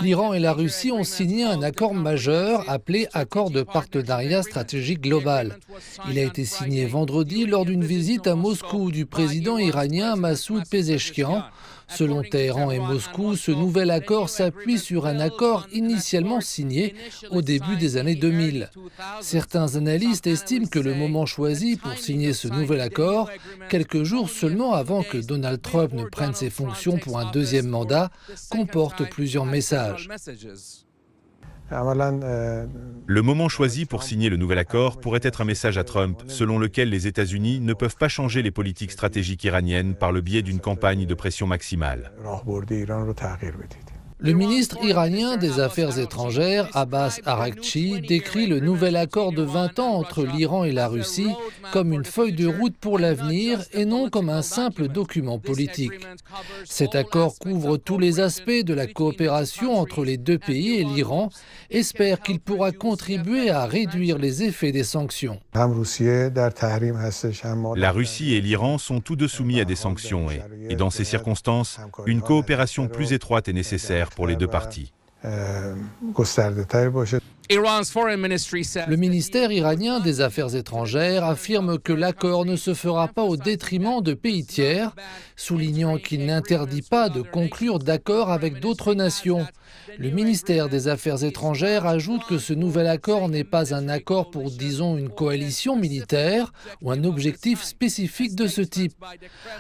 L'Iran et la Russie ont signé un accord majeur appelé Accord de partenariat stratégique global. Il a été signé vendredi lors d'une visite à Moscou du président iranien Massoud Pezeshkian. Selon Téhéran et Moscou, ce nouvel accord s'appuie sur un accord initialement signé au début des années 2000. Certains analystes estiment que le moment choisi pour signer ce nouvel accord, quelques jours seulement avant que Donald Trump ne prenne ses fonctions pour un deuxième mandat, comporte plusieurs messages. Le moment choisi pour signer le nouvel accord pourrait être un message à Trump, selon lequel les États-Unis ne peuvent pas changer les politiques stratégiques iraniennes par le biais d'une campagne de pression maximale. Le ministre iranien des Affaires étrangères, Abbas Araghchi, décrit le nouvel accord de 20 ans entre l'Iran et la Russie comme une feuille de route pour l'avenir et non comme un simple document politique. Cet accord couvre tous les aspects de la coopération entre les deux pays et l'Iran, espère qu'il pourra contribuer à réduire les effets des sanctions. La Russie et l'Iran sont tous deux soumis à des sanctions et dans ces circonstances, une coopération plus étroite est nécessaire pour les deux parties. Le ministère iranien des Affaires étrangères affirme que l'accord ne se fera pas au détriment de pays tiers, soulignant qu'il n'interdit pas de conclure d'accords avec d'autres nations. Le ministère des Affaires étrangères ajoute que ce nouvel accord n'est pas un accord pour, disons, une coalition militaire ou un objectif spécifique de ce type.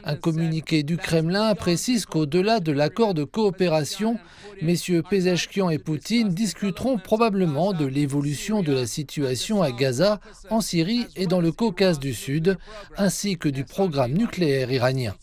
Un communiqué du Kremlin précise qu'au-delà de l'accord de coopération, messieurs Pezeshkian et Poutine discuteront probablement de l'évolution de la situation à Gaza, en Syrie et dans le Caucase du Sud, ainsi que du programme nucléaire iranien.